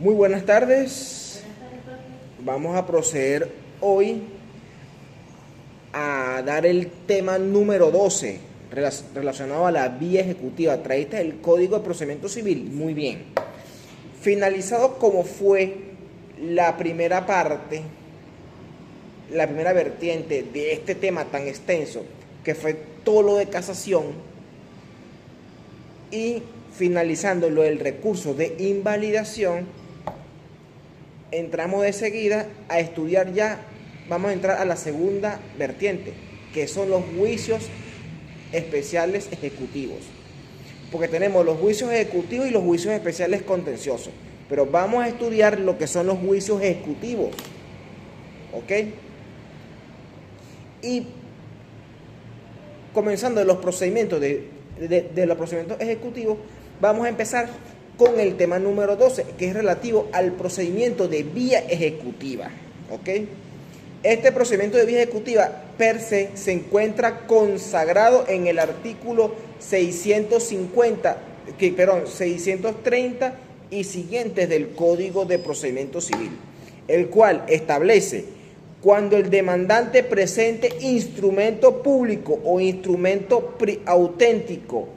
Muy buenas tardes. Vamos a proceder hoy a dar el tema número 12 relacionado a la vía ejecutiva. Traíste el Código de Procedimiento Civil. Muy bien. Finalizado como fue la primera parte, la primera vertiente de este tema tan extenso, que fue todo lo de casación, y finalizando lo del recurso de invalidación, entramos de seguida a estudiar ya, vamos a entrar a la segunda vertiente, que son los juicios especiales ejecutivos. Porque tenemos los juicios ejecutivos y los juicios especiales contenciosos. Pero vamos a estudiar lo que son los juicios ejecutivos. ¿Ok? Y comenzando de los procedimientos de los procedimientos ejecutivos, vamos a empezar con el tema número 12, que es relativo al procedimiento de vía ejecutiva. ¿Ok? Este procedimiento de vía ejecutiva per se se encuentra consagrado en el artículo 630 y siguientes del Código de Procedimiento Civil, el cual establece: cuando el demandante presente instrumento público o instrumento auténtico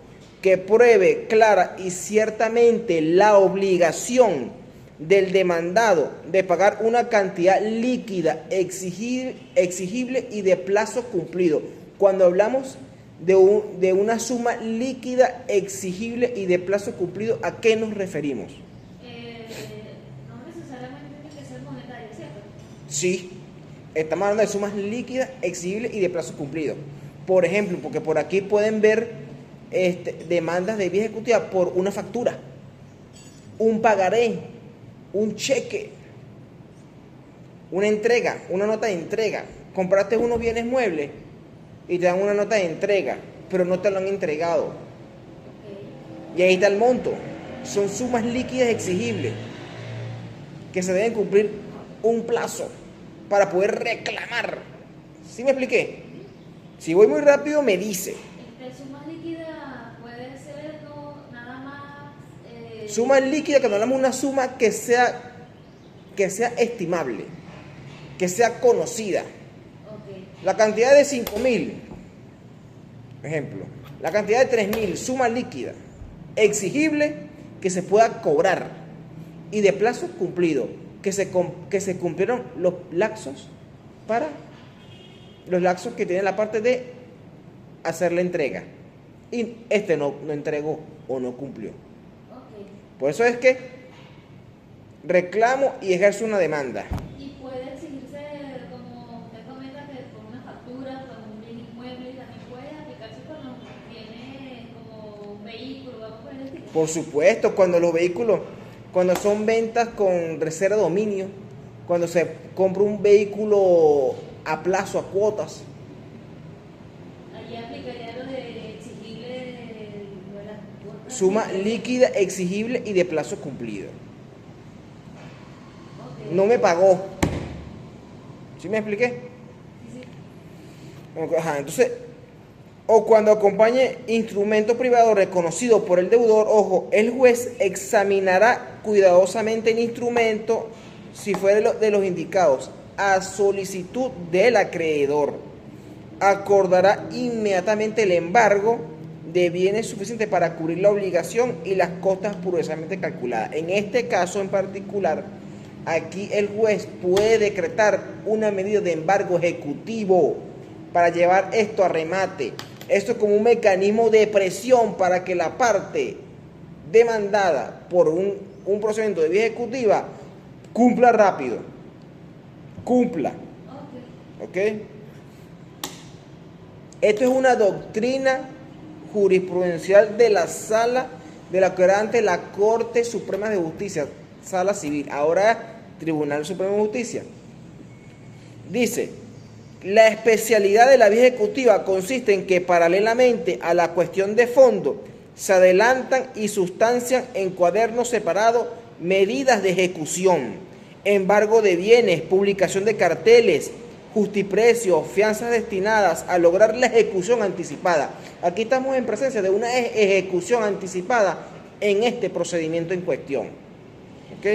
que pruebe clara y ciertamente la obligación del demandado de pagar una cantidad líquida exigible y de plazo cumplido. Cuando hablamos de una suma líquida exigible y de plazo cumplido, ¿a qué nos referimos? No necesariamente tiene que ser monetario, ¿cierto? Sí, estamos hablando de sumas líquidas, exigibles y de plazo cumplido. Por ejemplo, porque por aquí pueden ver demandas de vía ejecutiva por una factura, un pagaré, un cheque, una entrega, una nota de entrega. Compraste unos bienes muebles y te dan una nota de entrega, pero no te lo han entregado. Y ahí está el monto. Son sumas líquidas exigibles que se deben cumplir un plazo para poder reclamar. ¿Sí me expliqué? Si voy muy rápido, me dice. Suma líquida puede ser no, nada más. Suma líquida, que no hablamos de una suma que sea estimable, que sea conocida. Okay. La cantidad de 5.000, ejemplo, la cantidad de 3.000, suma líquida, exigible, que se pueda cobrar, y de plazo cumplido, que se cumplieron los lapsos que tiene la parte de hacer la entrega, y no entregó o no cumplió. Okay. Por eso es que reclamo y ejerzo una demanda. Y puede exigirse, como usted comenta, que por una factura, por un bien inmueble, también puede aplicarse cuando tiene como un vehículo, vamos por el estilo. Por supuesto, cuando son ventas con reserva de dominio, cuando se compra un vehículo a plazo, a cuotas. Allí aplicaría lo de exigible, lo de las cuotas. Suma líquida, exigible y de plazo cumplido. Okay. No me pagó. ¿Sí me expliqué? Sí. Ajá, entonces, o cuando acompañe instrumento privado reconocido por el deudor, ojo, el juez examinará cuidadosamente el instrumento, si fuera de los indicados, a solicitud del acreedor. Acordará inmediatamente el embargo de bienes suficientes para cubrir la obligación y las costas prudentes calculadas. En este caso en particular, aquí el juez puede decretar una medida de embargo ejecutivo para llevar esto a remate. Esto es como un mecanismo de presión para que la parte demandada por un procedimiento de vía ejecutiva cumpla rápido. Cumpla. ¿Ok? Esto es una doctrina jurisprudencial de la sala de la que era antes la Corte Suprema de Justicia, Sala Civil, ahora Tribunal Supremo de Justicia. Dice: la especialidad de la vía ejecutiva consiste en que paralelamente a la cuestión de fondo se adelantan y sustancian en cuadernos separados medidas de ejecución, embargo de bienes, publicación de carteles, justiprecios, fianzas destinadas a lograr la ejecución anticipada. Aquí estamos en presencia de una ejecución anticipada en este procedimiento en cuestión. ¿Ok?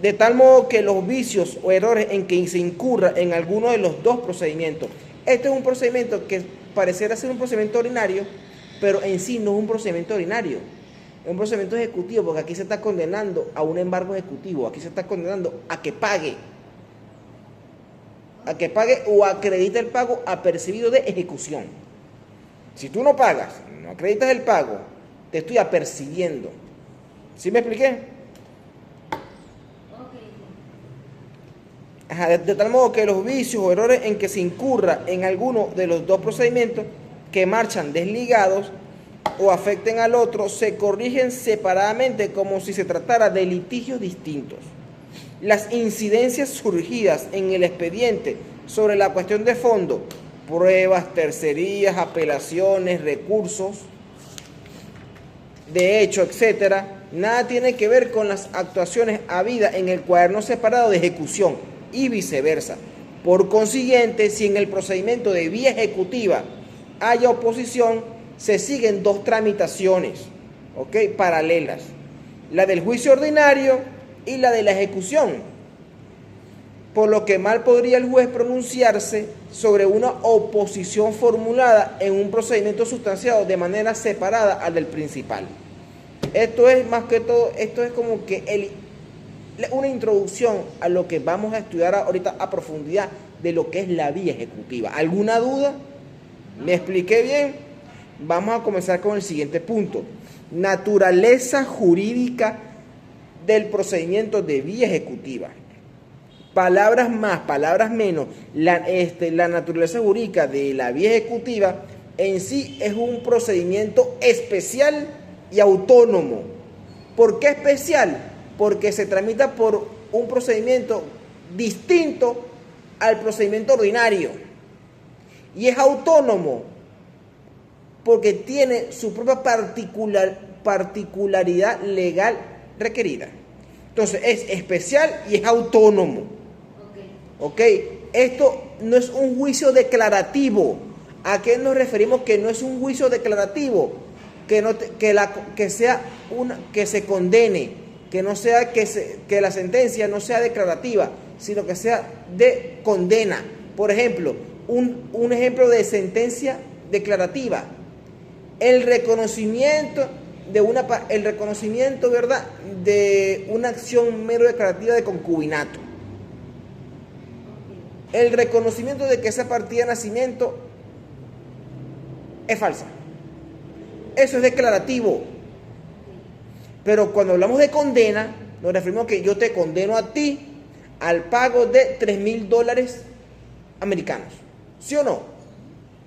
de tal modo que los vicios o errores en que se incurra en alguno de los dos procedimientos. Este es un procedimiento que pareciera ser un procedimiento ordinario, pero en sí no es un procedimiento ordinario. Es un procedimiento ejecutivo, porque aquí se está condenando a un embargo ejecutivo, aquí se está condenando a que pague o acredite el pago apercibido de ejecución. Si tú no pagas, no acreditas el pago, te estoy apercibiendo. ¿Sí me expliqué? Ajá, de tal modo que los vicios o errores en que se incurra en alguno de los dos procedimientos que marchan desligados o afecten al otro se corrigen separadamente como si se tratara de litigios distintos. Las incidencias surgidas en el expediente sobre la cuestión de fondo, pruebas, tercerías, apelaciones, recursos, de hecho, etcétera, nada tiene que ver con las actuaciones habidas en el cuaderno separado de ejecución y viceversa. Por consiguiente, si en el procedimiento de vía ejecutiva haya oposición, se siguen dos tramitaciones, paralelas, la del juicio ordinario y la de la ejecución, por lo que mal podría el juez pronunciarse sobre una oposición formulada en un procedimiento sustanciado de manera separada al del principal. Esto es más que todo, esto es como que una introducción a lo que vamos a estudiar ahorita a profundidad de lo que es la vía ejecutiva. ¿Alguna duda? ¿Me expliqué bien? Vamos a comenzar con el siguiente punto. Naturaleza jurídica del procedimiento de vía ejecutiva. Palabras más, palabras menos. La naturaleza jurídica de la vía ejecutiva en sí es un procedimiento especial y autónomo. ¿Por qué especial? Porque se tramita por un procedimiento distinto al procedimiento ordinario. Y es autónomo porque tiene su propia particularidad legal requerida. Entonces es especial y es autónomo. ¿Ok? Esto no es un juicio declarativo. ¿A qué nos referimos que no es un juicio declarativo? Que se condene, que no sea que la sentencia no sea declarativa, sino que sea de condena. Por ejemplo, un ejemplo de sentencia declarativa: el reconocimiento, ¿verdad?, de una acción mero declarativa de concubinato. El reconocimiento de que esa partida de nacimiento es falsa. Eso es declarativo. Pero cuando hablamos de condena, nos referimos a que yo te condeno a ti al pago de $3,000 americanos. ¿Sí o no?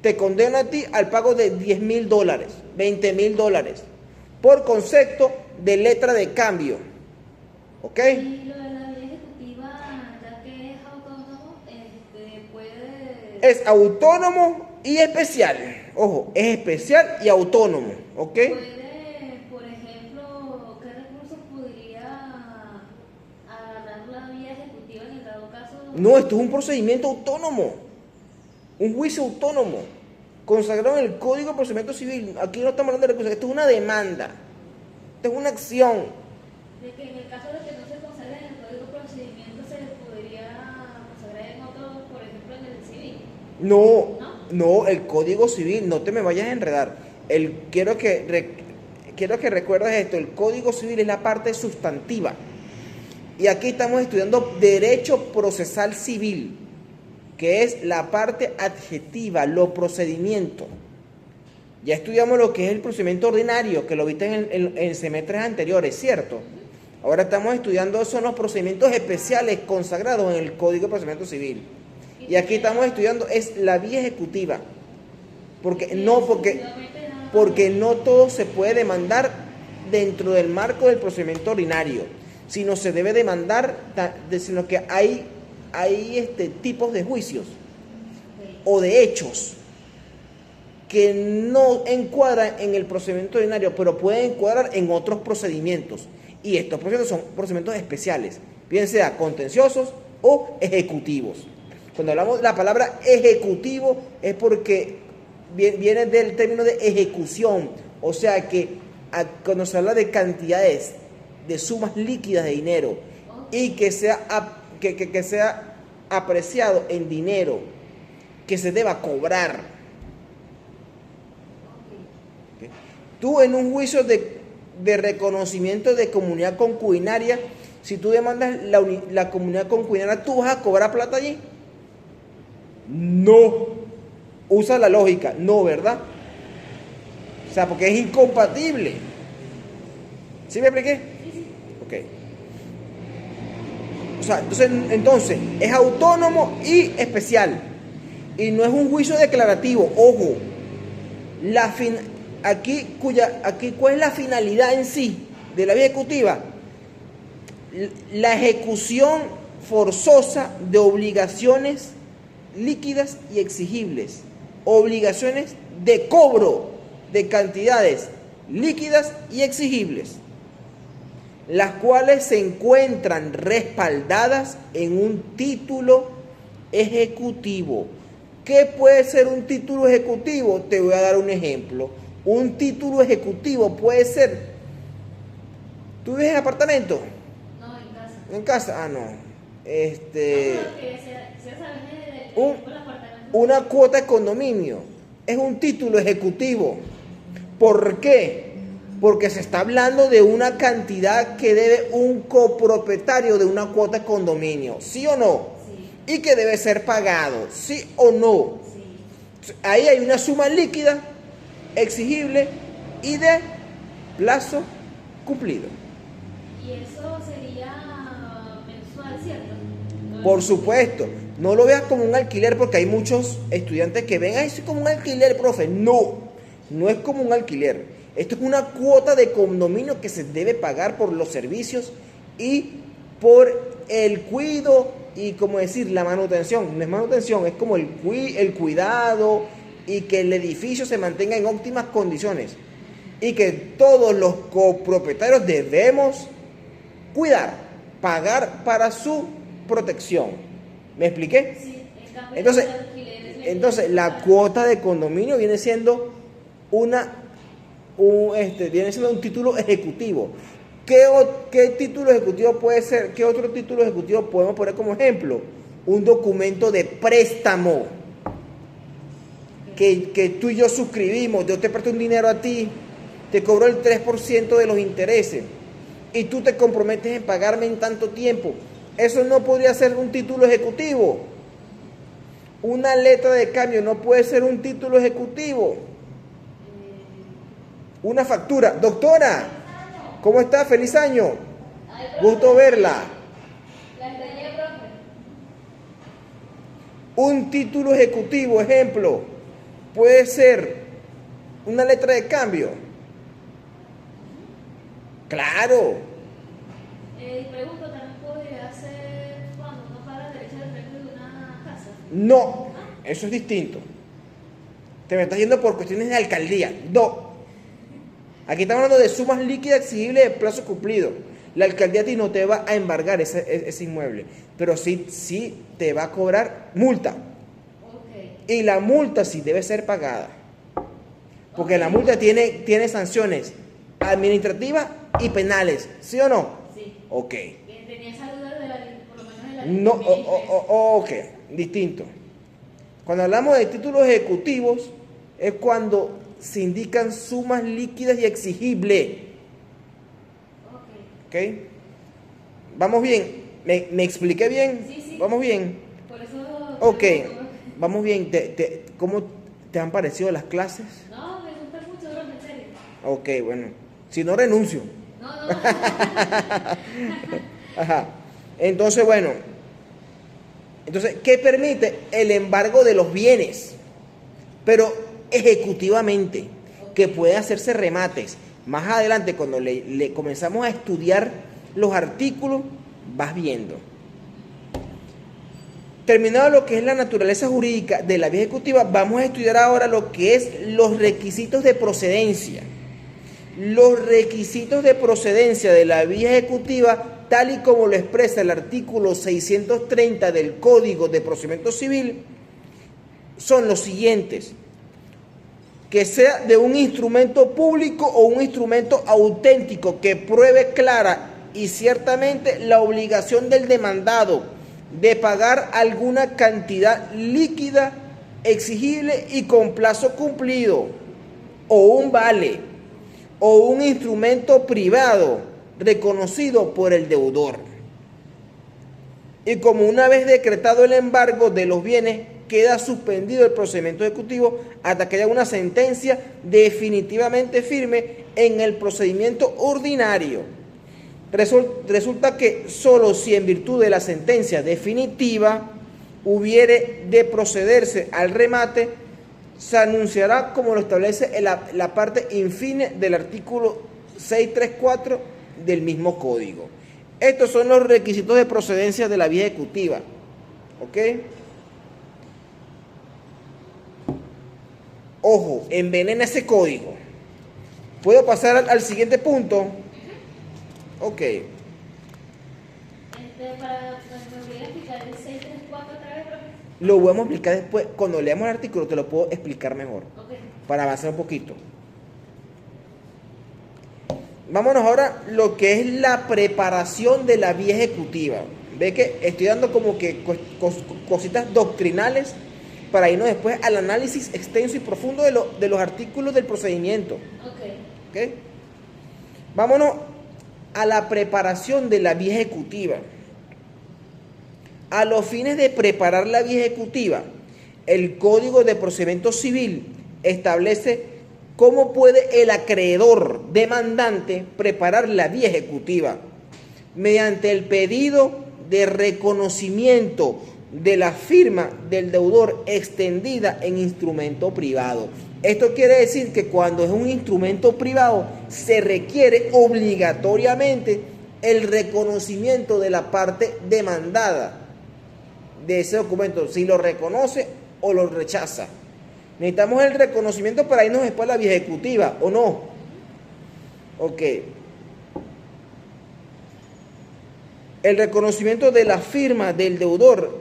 Te condeno a ti al pago de $10,000, $20,000, por concepto de letra de cambio. ¿Ok? Y lo de la vía ejecutiva, ya que es autónomo, puede... Es autónomo y especial. Ojo, es especial y autónomo. ¿Ok? Puede, por ejemplo, ¿qué recursos podría agarrar la vía ejecutiva en el dado caso? No, esto es un procedimiento autónomo. Un juicio autónomo, consagrado en el Código de Procedimiento Civil. Aquí no estamos hablando de recursos, esto es una demanda, esto es una acción. De que en el caso de que no se consagre en el Código de Procedimiento, se podría consagrar en otro, por ejemplo, en el civil. No, el Código Civil, no te me vayas a enredar. Quiero que recuerdes esto: el Código Civil es la parte sustantiva. Y aquí estamos estudiando Derecho Procesal Civil, que es la parte adjetiva, los procedimientos. Ya estudiamos lo que es el procedimiento ordinario, que lo viste en semestres anteriores, ¿cierto? Ahora estamos estudiando son los procedimientos especiales consagrados en el Código de Procedimiento Civil. Y aquí estamos estudiando es la vía ejecutiva. Porque no todo se puede demandar dentro del marco del procedimiento ordinario, sino se debe demandar, sino que hay tipos de juicios o de hechos que no encuadran en el procedimiento ordinario, pero pueden encuadrar en otros procedimientos. Y estos procedimientos son procedimientos especiales, bien sea contenciosos o ejecutivos. Cuando hablamos de la palabra ejecutivo es porque viene del término de ejecución, o sea que cuando se habla de cantidades, de sumas líquidas de dinero, y que sea apreciado en dinero, que se deba cobrar. ¿Ok? Tú en un juicio de reconocimiento de comunidad concubinaria, si tú demandas la comunidad concubinaria, ¿tú vas a cobrar plata allí? No. Usa la lógica, no, ¿verdad? O sea, porque es incompatible. ¿Sí me expliqué? Sí, sí. Ok. O sea, entonces es autónomo y especial. Y no es un juicio declarativo. Ojo. Aquí, ¿cuál es la finalidad en sí de la vía ejecutiva? La ejecución forzosa de obligaciones líquidas y exigibles. Obligaciones de cobro de cantidades líquidas y exigibles, las cuales se encuentran respaldadas en un título ejecutivo. ¿Qué puede ser un título ejecutivo? Te voy a dar un ejemplo. Un título ejecutivo puede ser, ¿tú vives en apartamento? No, en casa. ¿En casa? Ah, no. No, que sea Una cuota de condominio es un título ejecutivo. ¿Por qué? Porque se está hablando de una cantidad que debe un copropietario de una cuota de condominio, ¿sí o no? Sí. Y que debe ser pagado, ¿sí o no? Sí. Ahí hay una suma líquida, exigible y de plazo cumplido. Y eso sería mensual, ¿cierto? Por supuesto, no lo veas como un alquiler, porque hay muchos estudiantes que ven, ay, es como un alquiler, profe. No, no es como un alquiler. Esto es una cuota de condominio que se debe pagar por los servicios y por el cuidado y, como decir, la manutención. No es manutención, es como el cuidado y que el edificio se mantenga en óptimas condiciones. Y que todos los copropietarios debemos cuidar, pagar para su protección. ¿Me expliqué? Sí, en cambio, los alquileres Entonces la cuota de condominio viene siendo viene siendo un título ejecutivo. ¿Qué título ejecutivo puede ser? ¿Qué otro título ejecutivo podemos poner como ejemplo? Un documento de préstamo que tú y yo suscribimos. Yo te presto un dinero a ti, te cobro el 3% de los intereses y tú te comprometes en pagarme en tanto tiempo. Eso no podría ser un título ejecutivo. Una letra de cambio no puede ser un título ejecutivo. Una factura. Doctora, ¿cómo está? Feliz año. Gusto verla. La extrañé, profe. Un título ejecutivo, ejemplo, puede ser una letra de cambio. Claro. Y pregunto, ¿también podría ser cuando uno paga derecho de frente de una casa? No, eso es distinto. Te me estás yendo por cuestiones de alcaldía. No. Aquí estamos hablando de sumas líquidas exigibles de plazo cumplido. La alcaldía a ti no te va a embargar ese inmueble, pero sí te va a cobrar multa. Ok. Y la multa sí debe ser pagada. Porque la multa tiene sanciones administrativas y penales. ¿Sí o no? Sí. Ok. Tenía esa duda por lo menos de la No, ley. ok, distinto. Cuando hablamos de títulos ejecutivos, es cuando se indican sumas líquidas y exigibles. Ok. ¿Ok? ¿Vamos bien? ¿Me expliqué bien? Sí, sí. ¿Vamos bien? Por eso. Ok, vamos bien. ¿Cómo te han parecido las clases? No, me gusta mucho, bro, en serio. Ok, bueno. Si no, renuncio. No, no. Ajá. Entonces, bueno. Entonces, ¿qué permite? El embargo de los bienes. Pero ejecutivamente, que puede hacerse remates. Más adelante, cuando le comenzamos a estudiar los artículos, vas viendo. Terminado lo que es la naturaleza jurídica de la vía ejecutiva, vamos a estudiar ahora lo que es los requisitos de procedencia. Los requisitos de procedencia de la vía ejecutiva, tal y como lo expresa el artículo 630 del Código de Procedimiento Civil, son los siguientes: que sea de un instrumento público o un instrumento auténtico que pruebe clara y ciertamente la obligación del demandado de pagar alguna cantidad líquida exigible y con plazo cumplido, o un vale, o un instrumento privado reconocido por el deudor. Y como una vez decretado el embargo de los bienes, queda suspendido el procedimiento ejecutivo hasta que haya una sentencia definitivamente firme en el procedimiento ordinario. Resulta que solo si en virtud de la sentencia definitiva hubiere de procederse al remate, se anunciará como lo establece la parte infine del artículo 634 del mismo código. Estos son los requisitos de procedencia de la vía ejecutiva. ¿Ok? Ojo, envenena ese código. ¿Puedo pasar al siguiente punto? Ok. ¿Me voy a explicar el 634 otra vez, profe? Lo vamos a explicar después. Cuando leamos el artículo te lo puedo explicar mejor. Ok. Para avanzar un poquito. Vámonos ahora a lo que es la preparación de la vía ejecutiva. Ve que estoy dando como que cositas doctrinales para irnos después al análisis extenso y profundo de los artículos del procedimiento. ¿Ok? Vámonos a la preparación de la vía ejecutiva. A los fines de preparar la vía ejecutiva, el Código de Procedimiento Civil establece cómo puede el acreedor demandante preparar la vía ejecutiva mediante el pedido de reconocimiento de la firma del deudor extendida en instrumento privado. Esto quiere decir que cuando es un instrumento privado se requiere obligatoriamente el reconocimiento de la parte demandada de ese documento, si lo reconoce o lo rechaza. Necesitamos el reconocimiento para irnos después a la vía ejecutiva, ¿o no? Ok. El reconocimiento de la firma del deudor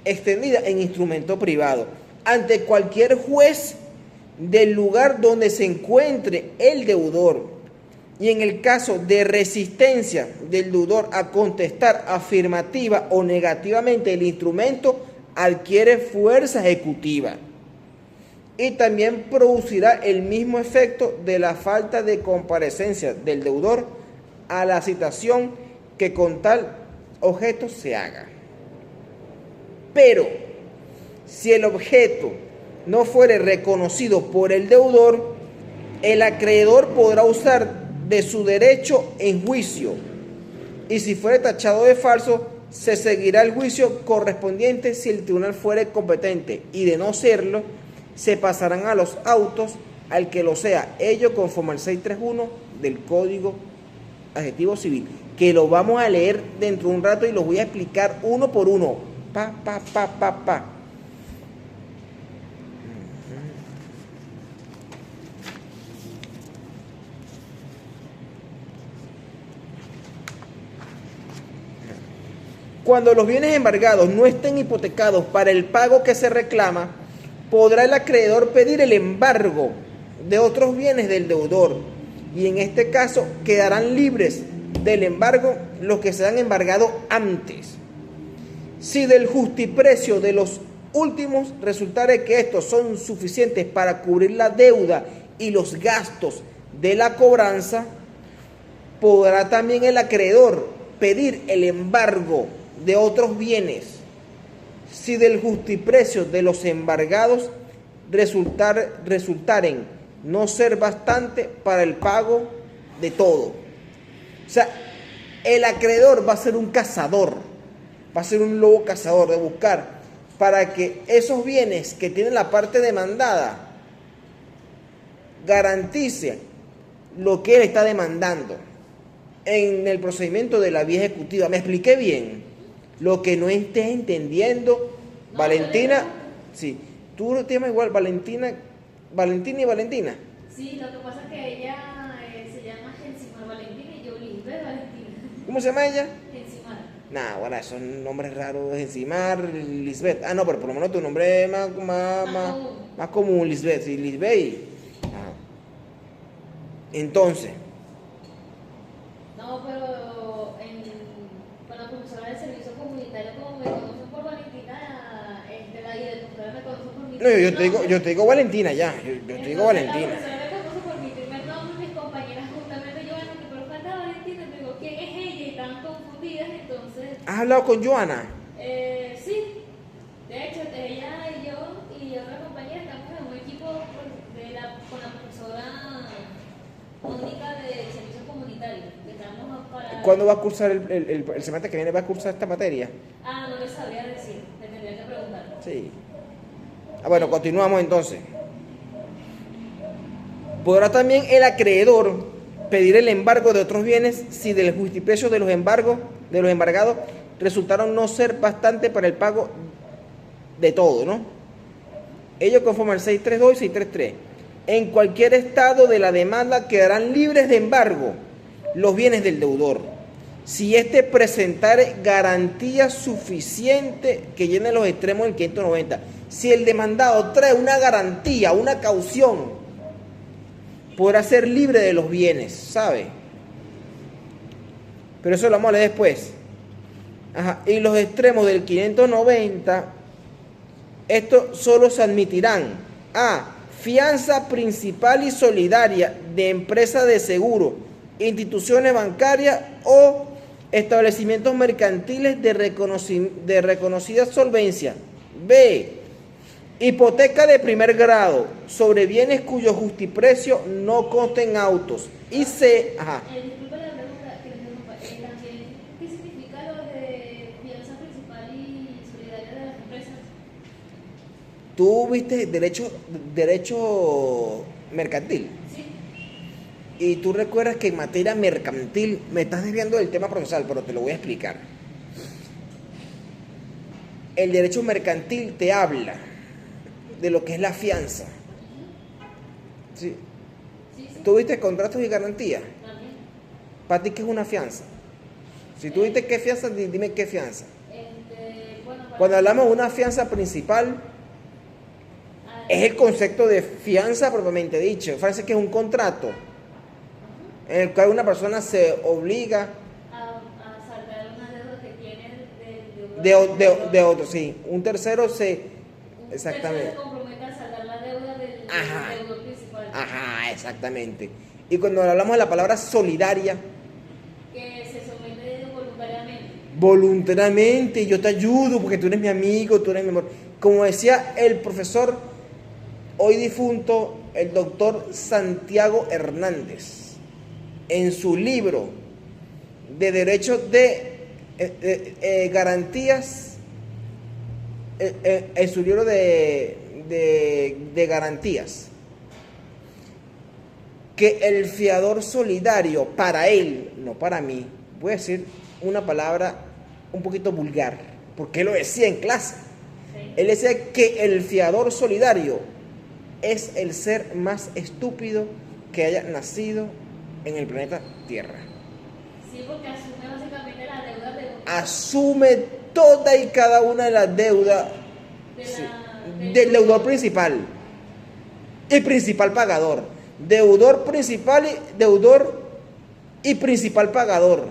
extendida en instrumento privado ante cualquier juez del lugar donde se encuentre el deudor, y en el caso de resistencia del deudor a contestar afirmativa o negativamente, el instrumento adquiere fuerza ejecutiva. Y también producirá el mismo efecto de la falta de comparecencia del deudor a la citación que con tal objeto se haga. Pero si el objeto no fuere reconocido por el deudor, el acreedor podrá usar de su derecho en juicio, y si fuere tachado de falso, se seguirá el juicio correspondiente si el tribunal fuere competente, y de no serlo, se pasarán a los autos al que lo sea, ello conforme al 631 del Código Adjetivo Civil, que lo vamos a leer dentro de un rato y los voy a explicar uno por uno. Pa. Cuando los bienes embargados no estén hipotecados para el pago que se reclama, podrá el acreedor pedir el embargo de otros bienes del deudor, y en este caso quedarán libres del embargo los que se han embargado antes. Si del justiprecio de los últimos resultare que estos son suficientes para cubrir la deuda y los gastos de la cobranza, podrá también el acreedor pedir el embargo de otros bienes, si del justiprecio de los embargados resultaren no ser bastante para el pago de todo. O sea, el acreedor va a ser un cazador, va a ser un lobo cazador de buscar para que esos bienes que tienen la parte demandada garantice lo que él está demandando en el procedimiento de la vía ejecutiva. ¿Me expliqué bien? Lo que no estés entendiendo, no, Valentina, sí, tú te llamas igual, Valentina y Valentina. Sí, lo que pasa es que ella se llama Gensimar Valentina y yo Lisbeth Valentina. ¿Cómo se llama ella? Gensimar. Nah, bueno, son nombres raros, Gensimar, Lisbeth. Ah, no, pero por lo menos tu nombre es más común, Lisbeth, sí, Lisbeth. Entonces. No, pero comunitario, como me conocen por Valentina, la directora me conoce por mi No, yo te nombre. digo Valentina ya. Yo te digo Entonces, Valentina. la profesora me conoce por mi primer nombre, mis compañeras justamente yo, bueno, que pero falta Valentina, y me digo, ¿quién es ella? Y estaban confundidas, entonces, ¿Has hablado con Joana? sí, de hecho, ella y yo y otra compañera estamos en un equipo pues, con la profesora Mónica de Servicios Comunitarios, que estamos para... ¿Cuándo va a cursar el semestre que viene? ¿Va a cursar esta materia? Ah, no le sabría decir, le tendría que preguntar. Sí. Bueno, continuamos entonces. Podrá también el acreedor pedir el embargo de otros bienes si del justiprecio de los embargados resultaron no ser bastante para el pago de todo, ¿no? Ellos conforman el 632 y 633. En cualquier estado de la demanda quedarán libres de embargo los bienes del deudor, si éste presentare garantía suficiente que llene los extremos del 590. Si el demandado trae una garantía, una caución, podrá ser libre de los bienes, ¿sabe? Pero eso lo vamos a leer después. Ajá. Y los extremos del 590, estos solo se admitirán a fianza principal y solidaria de empresa de seguro, instituciones bancarias o establecimientos mercantiles de reconocida solvencia. B. Hipoteca de primer grado sobre bienes cuyo justiprecio no conste en autos. Y C. Ajá. Disculpe la pregunta, que le interrumpa. También, ¿qué significa lo de fianza principal y solidaria de las empresas? Tú viste derecho mercantil. Sí. Y tú recuerdas que en materia mercantil, me estás desviando del tema procesal, pero te lo voy a explicar. El derecho mercantil te habla de lo que es la fianza. ¿Sí? Sí, sí. ¿Tú viste contratos y garantías? También. ¿Para ti qué es una fianza? Si tú viste qué fianza, dime qué fianza. Bueno, Cuando hablamos de una fianza principal, es el concepto de fianza propiamente dicho. Fianza que es un contrato en el cual una persona se obliga a saldar una deuda que tiene de otro, sí. Un tercero se... un Exactamente. tercero se compromete a saldar la deuda del Ajá. deudor principal. Ajá, exactamente. Y cuando hablamos de la palabra solidaria, Que se somete voluntariamente. voluntariamente, yo te ayudo porque tú eres mi amigo, tú eres mi amor. Como decía el profesor hoy difunto, el doctor Santiago Hernández, en su libro de derechos de garantías, en su libro de garantías, que el fiador solidario, para él, no para mí, voy a decir una palabra un poquito vulgar, porque él lo decía en clase. Sí. Él decía que el fiador solidario es el ser más estúpido que haya nacido en el planeta Tierra. Sí, porque asume básicamente la deuda de Asume toda y cada una de las deudas del deudor principal y principal pagador. Deudor principal y deudor y principal pagador.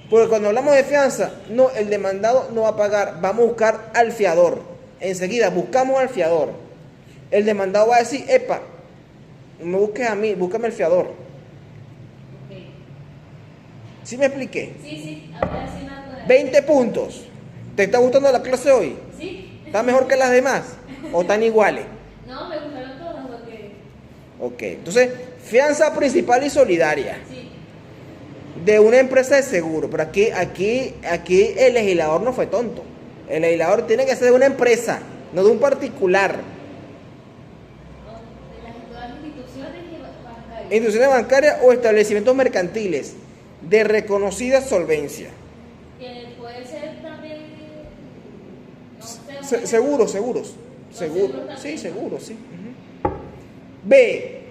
Porque cuando hablamos de fianza, no, el demandado no va a pagar, vamos a buscar al fiador. Enseguida buscamos al fiador. El demandado va a decir, epa, no me busques a mí, búscame el fiador. Okay. ¿Sí me expliqué? Sí, ahora sí nada. 20 puntos. ¿Te está gustando la clase hoy? Sí. ¿Está mejor que las demás? ¿O están iguales? No, me gustaron todas porque... Ok, entonces, fianza principal y solidaria Sí. de una empresa de seguro. Pero aquí el legislador no fue tonto. El legislador tiene que ser de una empresa, no de un particular. De todas las instituciones y bancarias. Instituciones bancarias o establecimientos mercantiles de reconocida solvencia. Que puede ser también... No sé, Seguros. seguros Sí, también. seguros, sí. Ujú. B.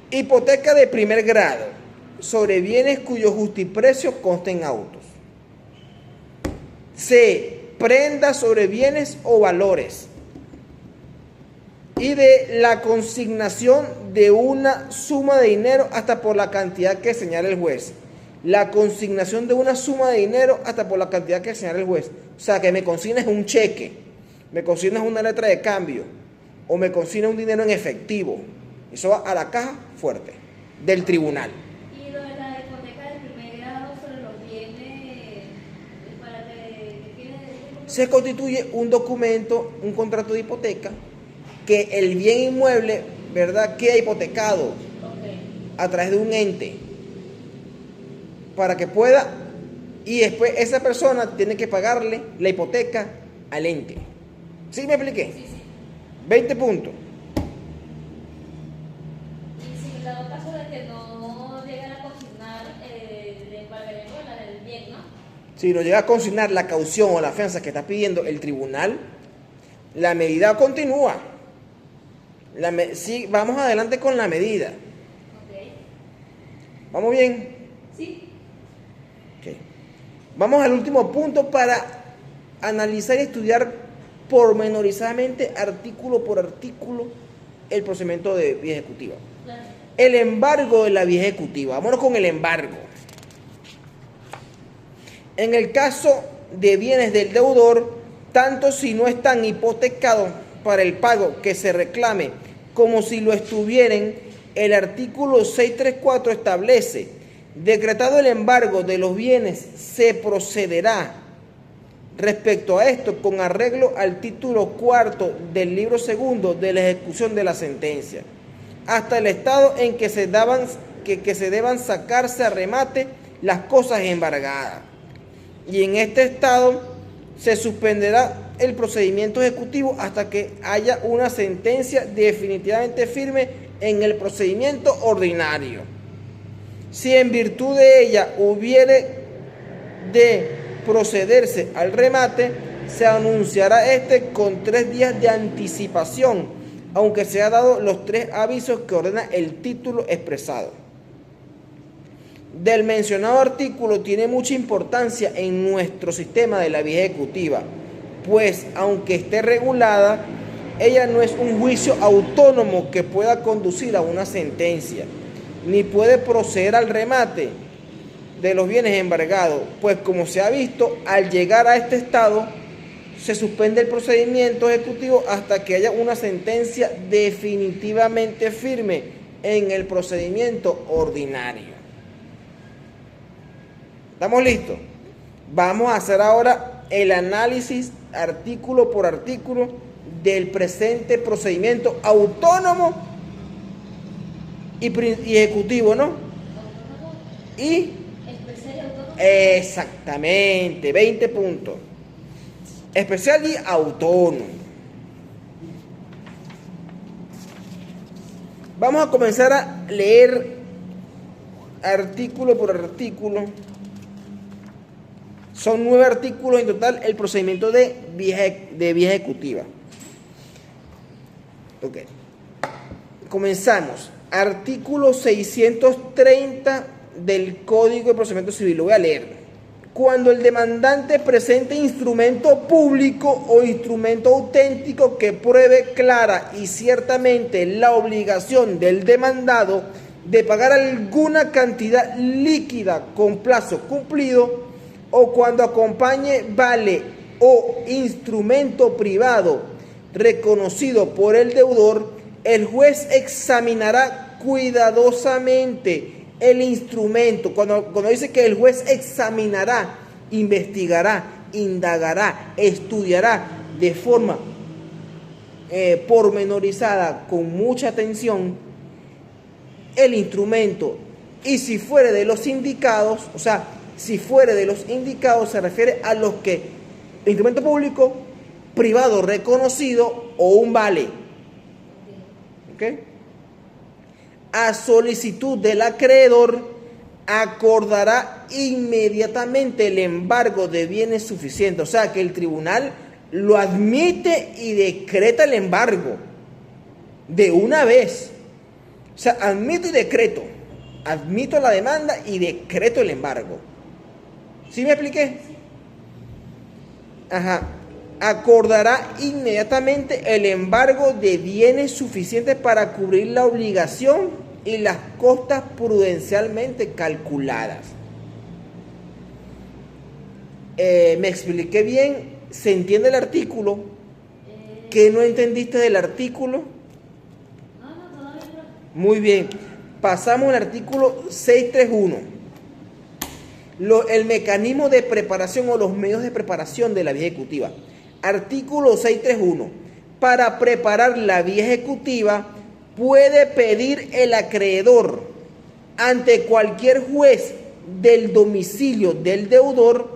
Hipoteca de primer grado sobre bienes cuyo justiprecio conste en autos. C. Prenda sobre bienes o valores. Y de la consignación de una suma de dinero hasta por la cantidad que señala el juez. la consignación de una suma de dinero hasta por la cantidad que señala el juez. O sea, que me consignes un cheque, me consignes una letra de cambio o me consignes un dinero en efectivo. Eso va a la caja fuerte del tribunal. Y lo de la hipoteca del primer grado sobre los bienes, para que tiene... Se constituye un documento, un contrato de hipoteca, que el bien inmueble, ¿verdad?, queda hipotecado a través de un ente para que pueda, y después esa persona tiene que pagarle la hipoteca al ente. ¿Sí me expliqué? Sí, sí. 20 puntos. Y si en dado caso de que no llegan a consignar el embargadero del bien, ¿no? Si no llega a consignar la caución o la fianza que está pidiendo el tribunal, la medida continúa. Sí, vamos adelante con la medida. Ok. ¿Vamos bien? Sí. Ok. Vamos al último punto para analizar y estudiar pormenorizadamente, artículo por artículo, el procedimiento de vía ejecutiva. Claro. El embargo de la vía ejecutiva. Vámonos con el embargo. En el caso de bienes del deudor, tanto si no están hipotecados para el pago que se reclame, como si lo estuvieran, el artículo 634 establece: decretado el embargo de los bienes, se procederá respecto a esto con arreglo al título cuarto del libro segundo de la ejecución de la sentencia, hasta el estado en que se deban sacarse a remate las cosas embargadas. Y en este estado se suspenderá el procedimiento ejecutivo hasta que haya una sentencia definitivamente firme en el procedimiento ordinario. Si en virtud de ella hubiere de procederse al remate, se anunciará con 3 días de anticipación, aunque se ha dado los 3 avisos que ordena el título expresado. Del mencionado artículo tiene mucha importancia en nuestro sistema de la vía ejecutiva, pues aunque esté regulada, ella no es un juicio autónomo que pueda conducir a una sentencia, ni puede proceder al remate de los bienes embargados, pues como se ha visto, al llegar a este estado se suspende el procedimiento ejecutivo hasta que haya una sentencia definitivamente firme en el procedimiento ordinario. ¿Estamos listos? Vamos a hacer ahora el análisis artículo por artículo del presente procedimiento autónomo y ejecutivo, ¿no? Y Especial y autónomo. exactamente, 20 puntos. Especial y autónomo. Vamos a comenzar a leer artículo por artículo. Son 9 artículos en total el procedimiento de vía ejecutiva. Ok. Comenzamos. Artículo 630 del Código de Procedimiento Civil. Lo voy a leer. Cuando el demandante presente instrumento público o instrumento auténtico que pruebe clara y ciertamente la obligación del demandado de pagar alguna cantidad líquida con plazo cumplido, o cuando acompañe vale o instrumento privado reconocido por el deudor, el juez examinará cuidadosamente el instrumento. Cuando dice que el juez examinará, investigará, indagará, estudiará de forma pormenorizada, con mucha atención, el instrumento. Y si fuere de los indicados, o sea, si fuere de los indicados, se refiere a los que el instrumento público, privado reconocido o un vale. ¿Ok? A solicitud del acreedor, acordará inmediatamente el embargo de bienes suficientes. O sea, que el tribunal lo admite y decreta el embargo de una vez. O sea, admito y decreto. Admito la demanda y decreto el embargo. ¿Sí me expliqué? Ajá. Acordará inmediatamente el embargo de bienes suficientes para cubrir la obligación y las costas prudencialmente calculadas. ¿Me expliqué bien? ¿Se entiende el artículo? ¿Qué no entendiste del artículo? No, no, todavía no. Muy bien. Pasamos al artículo 631. El mecanismo de preparación o los medios de preparación de la vía ejecutiva. Artículo 631. Para preparar la vía ejecutiva puede pedir el acreedor ante cualquier juez del domicilio del deudor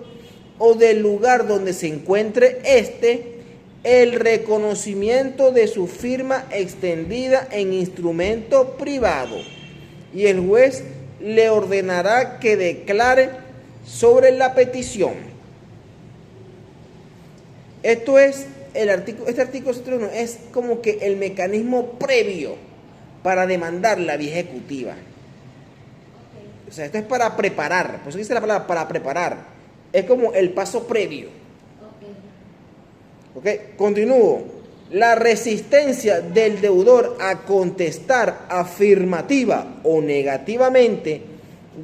o del lugar donde se encuentre éste el reconocimiento de su firma extendida en instrumento privado, y el juez le ordenará que declare sobre la petición. Esto es este artículo 1 es como que el mecanismo previo para demandar la vía ejecutiva. O sea, esto es para preparar, por eso dice la palabra para preparar. Es como el paso previo. ¿Ok? Continúo. La resistencia del deudor a contestar afirmativa o negativamente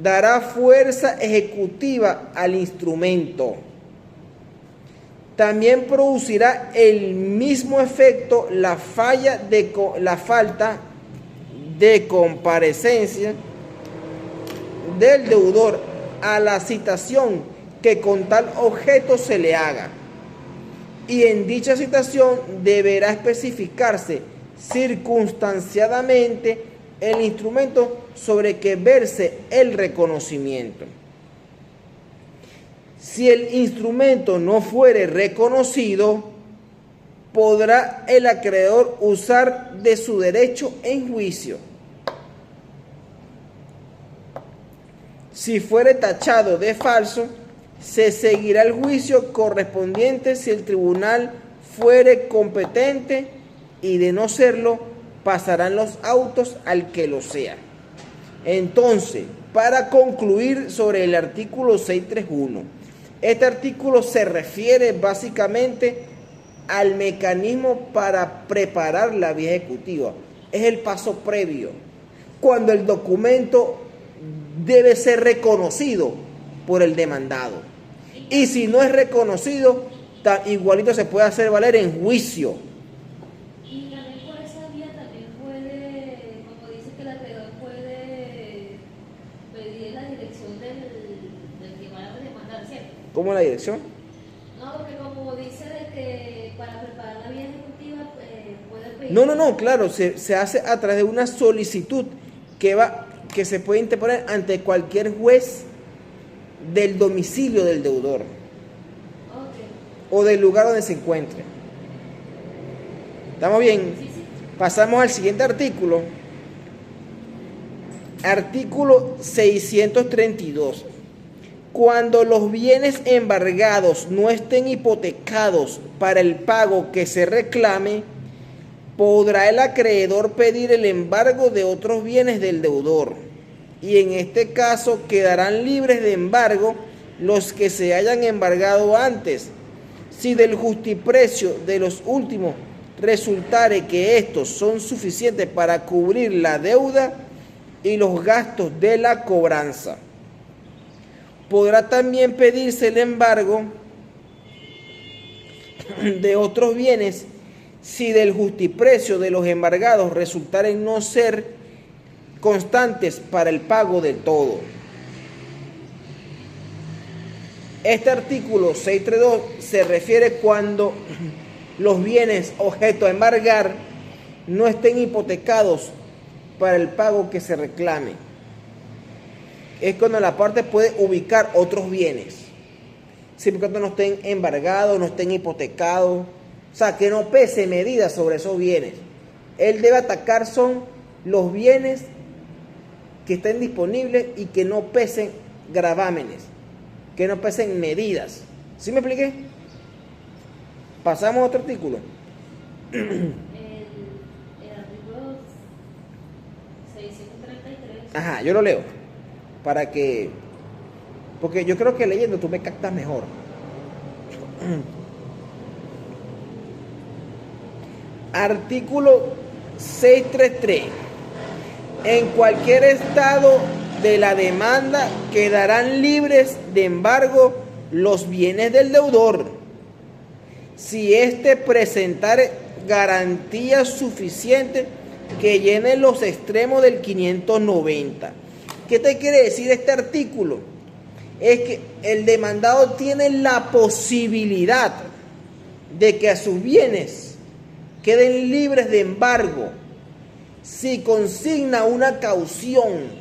dará fuerza ejecutiva al instrumento. También producirá el mismo efecto la falta de comparecencia del deudor a la citación que con tal objeto se le haga. Y en dicha citación deberá especificarse circunstanciadamente el instrumento sobre que verse el reconocimiento. Si el instrumento no fuere reconocido, podrá el acreedor usar de su derecho en juicio. Si fuere tachado de falso, se seguirá el juicio correspondiente si el tribunal fuere competente, y de no serlo, pasarán los autos al que lo sea. Entonces, para concluir sobre el artículo 631, este artículo se refiere básicamente al mecanismo para preparar la vía ejecutiva. Es el paso previo, cuando el documento debe ser reconocido por el demandado. Y si no es reconocido, igualito se puede hacer valer en juicio. Y también por esa vía también puede, como dice que el acreedor puede pedir la dirección del que va a demandar, ¿cierto? ¿Cómo es la dirección? No, porque como dice de que para preparar la vía ejecutiva puede pedir... No, claro, se hace a través de una solicitud que se puede interponer ante cualquier juez del domicilio del deudor. Okay. O del lugar donde se encuentre. ¿Estamos bien? Sí, sí. Pasamos al siguiente artículo. Artículo 632. Cuando los bienes embargados no estén hipotecados para el pago que se reclame, podrá el acreedor pedir el embargo de otros bienes del deudor, y en este caso quedarán libres de embargo los que se hayan embargado antes, si del justiprecio de los últimos resultare que estos son suficientes para cubrir la deuda y los gastos de la cobranza. Podrá también pedirse el embargo de otros bienes si del justiprecio de los embargados resultaren no ser constantes para el pago de todo. Este artículo 632 se refiere cuando los bienes objeto a embargar no estén hipotecados para el pago que se reclame. Es cuando la parte puede ubicar otros bienes, siempre y cuando no estén embargados, no estén hipotecados, o sea, que no pese medidas sobre esos bienes. Él debe atacar son los bienes que estén disponibles y que no pesen gravámenes, que no pesen medidas. ¿Sí me expliqué? Pasamos a otro artículo. El artículo 633. Ajá, yo lo leo porque yo creo que leyendo tú me captas mejor. Artículo 633. En cualquier estado de la demanda quedarán libres de embargo los bienes del deudor, si éste presentare garantías suficientes que llenen los extremos del 590. ¿Qué te quiere decir este artículo? Es que el demandado tiene la posibilidad de que a sus bienes queden libres de embargo si consigna una caución,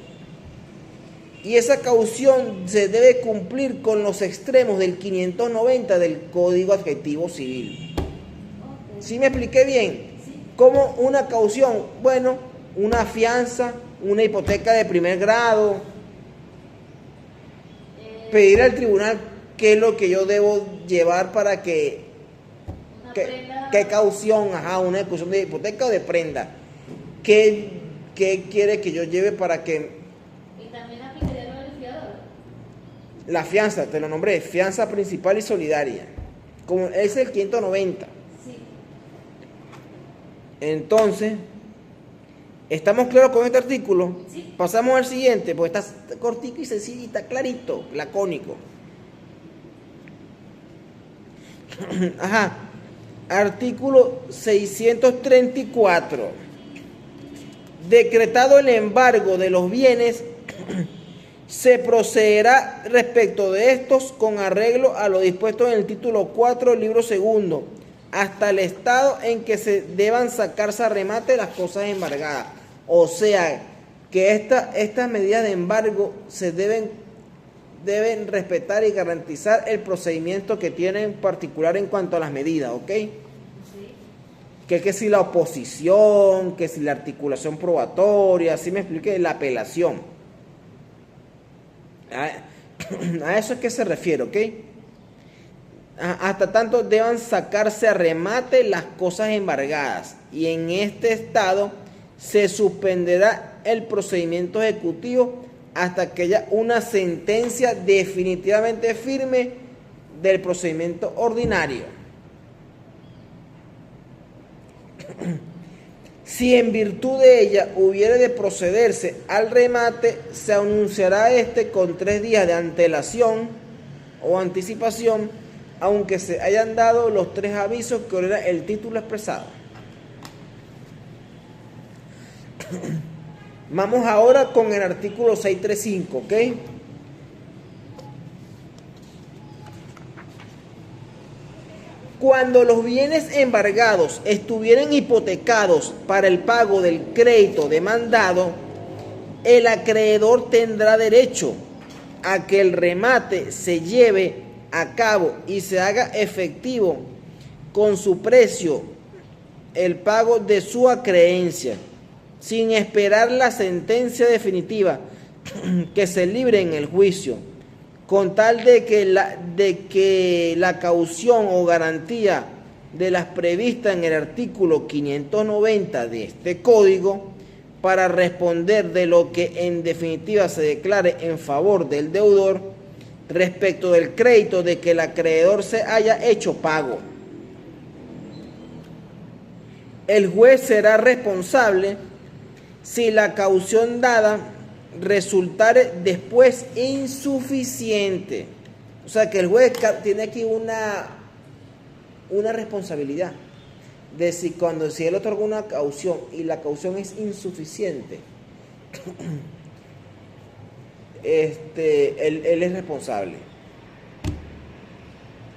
y esa caución se debe cumplir con los extremos del 590 del Código Adjetivo Civil. ¿Sí me expliqué bien? Como una caución, bueno, una fianza, una hipoteca de primer grado, pedir al tribunal qué es lo que yo debo llevar para que, qué caución, una ejecución de hipoteca o de prenda, qué quiere que yo lleve para que... Y también aplicaría lo del fiador. La fianza, te lo nombré, fianza principal y solidaria, como es el 590. Sí. Entonces, ¿estamos claros con este artículo? Sí. Pasamos al siguiente, porque está cortico y sencillo y está clarito, lacónico. Artículo 634. Decretado el embargo de los bienes, se procederá respecto de estos con arreglo a lo dispuesto en el título 4, libro segundo, hasta el estado en que se deban sacarse a remate las cosas embargadas. O sea, que estas medidas de embargo se deben respetar y garantizar el procedimiento que tienen en particular en cuanto a las medidas, ¿ok? Sí. Que si la oposición, que si la articulación probatoria, así me expliqué, la apelación. A eso es que se refiere, ¿ok? Hasta tanto deban sacarse a remate las cosas embargadas, y en este estado se suspenderá el procedimiento ejecutivo hasta que haya una sentencia definitivamente firme del procedimiento ordinario. Si en virtud de ella hubiere de procederse al remate, se anunciará con 3 días de antelación o anticipación, aunque se hayan dado los 3 avisos que ordena el título expresado. Vamos ahora con el artículo 635, ¿ok? Cuando los bienes embargados estuvieran hipotecados para el pago del crédito demandado, el acreedor tendrá derecho a que el remate se lleve a cabo y se haga efectivo con su precio el pago de su acreencia, sin esperar la sentencia definitiva que se libre en el juicio, con tal de que la caución o garantía de las previstas en el artículo 590 de este código, para responder de lo que en definitiva se declare en favor del deudor respecto del crédito de que el acreedor se haya hecho pago. El juez será responsable si la caución dada resultare después insuficiente. O sea que el juez tiene aquí una responsabilidad de si él otorga una caución y la caución es insuficiente, él es responsable.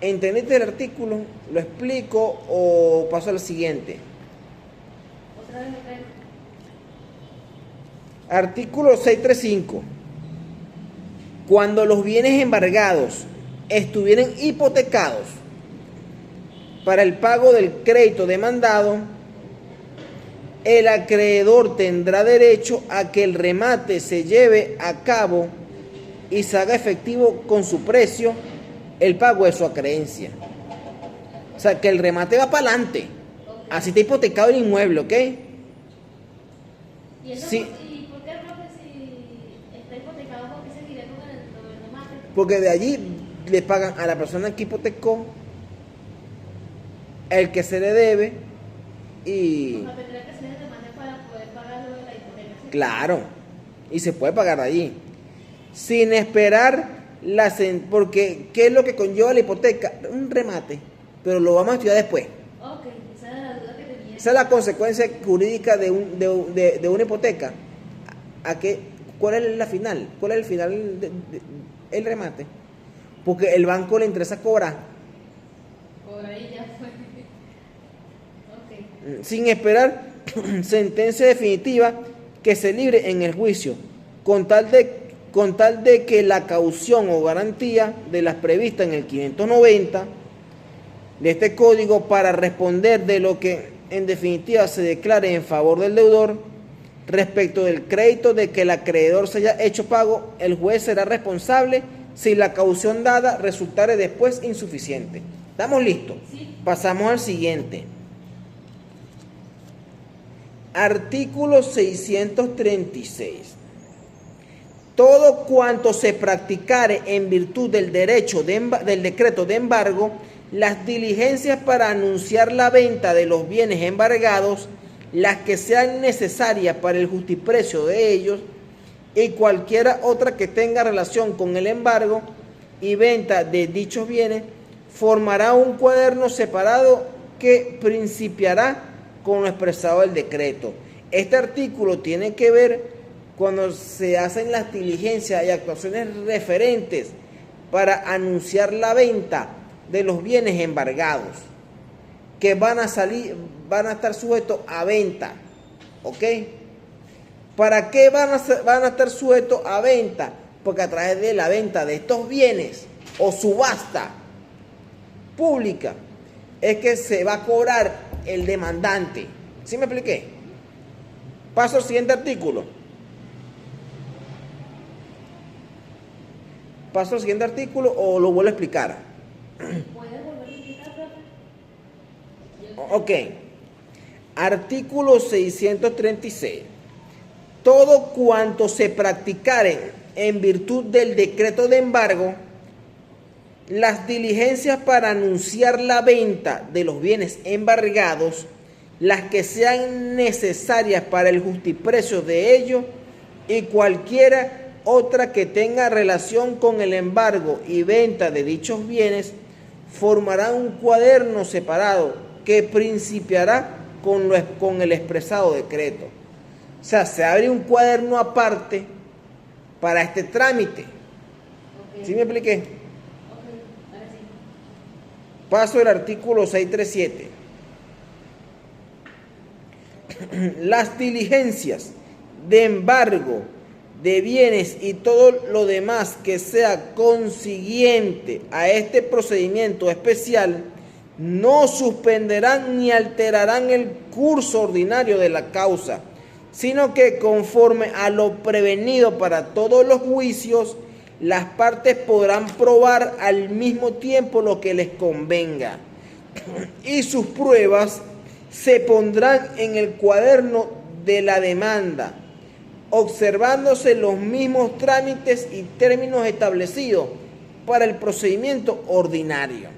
¿Entendiste el artículo? ¿Lo explico o paso al siguiente? Otra vez. Artículo 635. Cuando los bienes embargados estuvieran hipotecados para el pago del crédito demandado, el acreedor tendrá derecho a que el remate se lleve a cabo y se haga efectivo con su precio el pago de su acreencia. O sea, que el remate va para adelante. Así está hipotecado el inmueble, ¿ok? ¿Y eso Sí. ¿Y por qué, profe, si está hipotecado, por qué seguirá con el remate? Porque de allí le pagan a la persona que hipotecó, el que se le debe y... O sea, tendrá que hacer el remate para poder pagar lo de la hipoteca. ¿Sí? Claro, y se puede pagar de allí. Sin esperar porque ¿qué es lo que conlleva la hipoteca? Un remate, pero lo vamos a estudiar después. Ok, esa era la duda que tenía. Esa es la consecuencia jurídica de una hipoteca. ¿Cuál es la final? ¿Cuál es el final el remate? Porque el banco le interesa cobrar. Por ahí ya fue. Ok. Sin esperar sentencia definitiva que se libre en el juicio, con tal de que la caución o garantía de las previstas en el 590 de este código para responder de lo que en definitiva se declare en favor del deudor respecto del crédito de que el acreedor se haya hecho pago, el juez será responsable si la caución dada resultare después insuficiente. ¿Estamos listos? Sí. Pasamos al siguiente. Artículo 636. Todo cuanto se practicare en virtud del del decreto de embargo, las diligencias para anunciar la venta de los bienes embargados, las que sean necesarias para el justiprecio de ellos y cualquiera otra que tenga relación con el embargo y venta de dichos bienes, formará un cuaderno separado que principiará con lo expresado del decreto. Este artículo tiene que ver cuando se hacen las diligencias y actuaciones referentes para anunciar la venta de los bienes embargados que van a estar sujetos a venta. ¿Ok? ¿Para qué van a estar sujetos a venta? Porque a través de la venta de estos bienes o subasta pública es que se va a cobrar el demandante. ¿Sí me expliqué? Paso al siguiente artículo. ¿Paso al siguiente artículo o lo vuelvo a explicar? ¿Puedes volver a explicar, profe? Ok. Artículo 636. Todo cuanto se practicare en virtud del decreto de embargo, las diligencias para anunciar la venta de los bienes embargados, las que sean necesarias para el justiprecio de ellos y cualquiera otra que tenga relación con el embargo y venta de dichos bienes, formarán un cuaderno separado que principiará con el expresado decreto. O sea, se abre un cuaderno aparte para este trámite. Ok. ¿Sí me expliqué? Ok, ahora sí. Paso al artículo 637. Las diligencias de embargo de bienes y todo lo demás que sea consiguiente a este procedimiento especial no suspenderán ni alterarán el curso ordinario de la causa, sino que conforme a lo prevenido para todos los juicios, las partes podrán probar al mismo tiempo lo que les convenga y sus pruebas se pondrán en el cuaderno de la demanda, observándose los mismos trámites y términos establecidos para el procedimiento ordinario.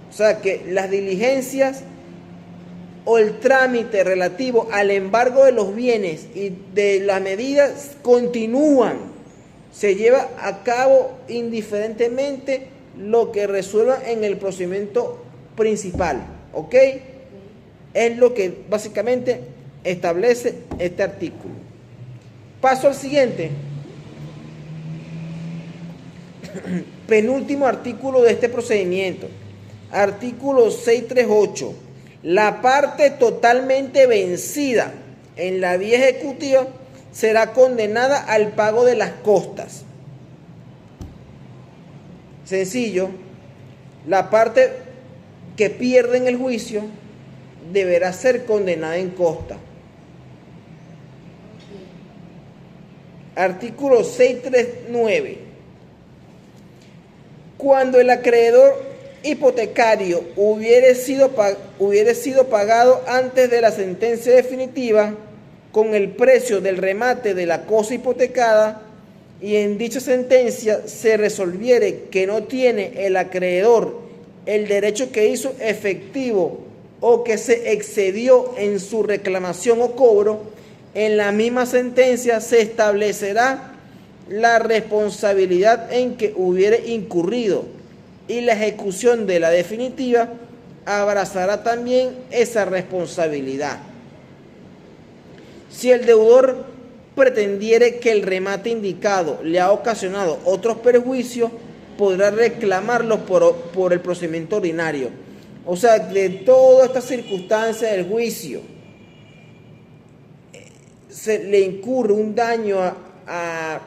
O sea que las diligencias o el trámite relativo al embargo de los bienes y de las medidas continúan, se lleva a cabo indiferentemente lo que resuelvan en el procedimiento principal, ¿ok? Es lo que básicamente establece este artículo. Paso al siguiente. Penúltimo artículo de este procedimiento. Artículo 638. La parte totalmente vencida en la vía ejecutiva será condenada al pago de las costas. Sencillo. La parte que pierde en el juicio deberá ser condenada en costa. Artículo 639. Cuando el acreedor hipotecario hubiere sido pagado antes de la sentencia definitiva con el precio del remate de la cosa hipotecada y en dicha sentencia se resolviere que no tiene el acreedor el derecho que hizo efectivo o que se excedió en su reclamación o cobro, en la misma sentencia se establecerá la responsabilidad en que hubiere incurrido y la ejecución de la definitiva abrazará también esa responsabilidad. Si el deudor pretendiere que el remate indicado le ha ocasionado otros perjuicios, podrá reclamarlos por el procedimiento ordinario. O sea, de todas estas circunstancias del juicio, se le incurre un daño a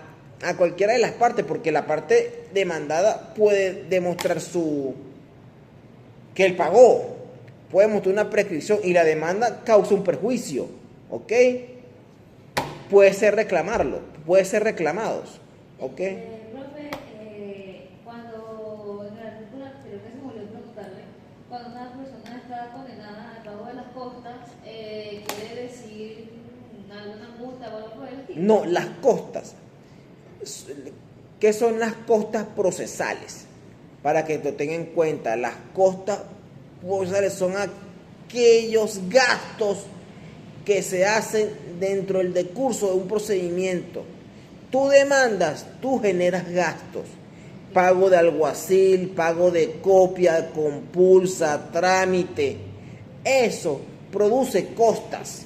cualquiera de las partes, porque la parte demandada puede demostrar que él pagó, puede mostrar una prescripción y la demanda causa un perjuicio, ¿ok? Puede ser reclamados, ¿ok? Profe, cuando en el artículo anterior que se me olvidó preguntarle, cuando una persona está condenada al pago de las costas, ¿quiere decir alguna multa o algo por el estilo? No, las costas. ¿Qué son las costas procesales? Para que lo tengan en cuenta, las costas procesales son aquellos gastos que se hacen dentro del decurso de un procedimiento. Tú demandas, tú generas gastos. Pago de alguacil, pago de copia, compulsa, trámite. Eso produce costas.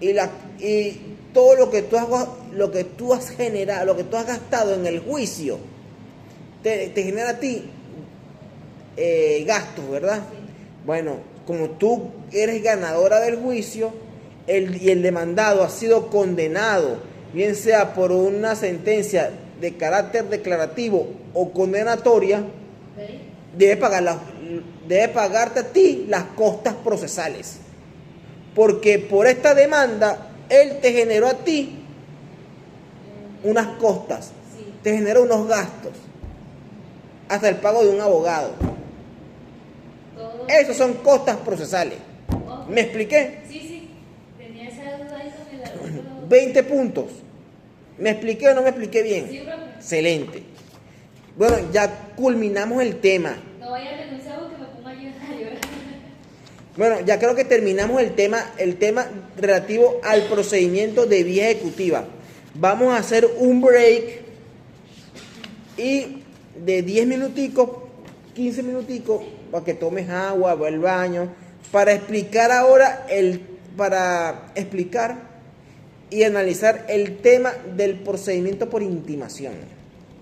Y todo lo que tú has generado, lo que tú has gastado en el juicio, te genera a ti gastos, ¿verdad? Sí. Bueno, como tú eres ganadora del juicio y el demandado ha sido condenado, bien sea por una sentencia de carácter declarativo o condenatoria, ¿Okay? debe pagarte a ti las costas procesales. Porque por esta demanda, él te generó a ti unas costas, Sí. te generó unos gastos, hasta el pago de un abogado. Todo. Esos son costas procesales. Okay. ¿Me expliqué? Sí, sí. Tenía esa duda ahí con el artículo. 20 puntos. ¿Me expliqué o no me expliqué bien? Sí, profe. Excelente. Bueno, ya culminamos el tema. No vaya a renunciar porque me pongo a llorar. Bueno, ya creo que terminamos el tema relativo al procedimiento de vía ejecutiva. Vamos a hacer un break y de 10 minuticos, 15 minuticos, para que tomes agua, va al baño, para explicar ahora para explicar y analizar el tema del procedimiento por intimación.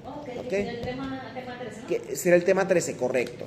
Ok, Ok. que sería el tema 13, ¿no? Que será el tema 13, correcto.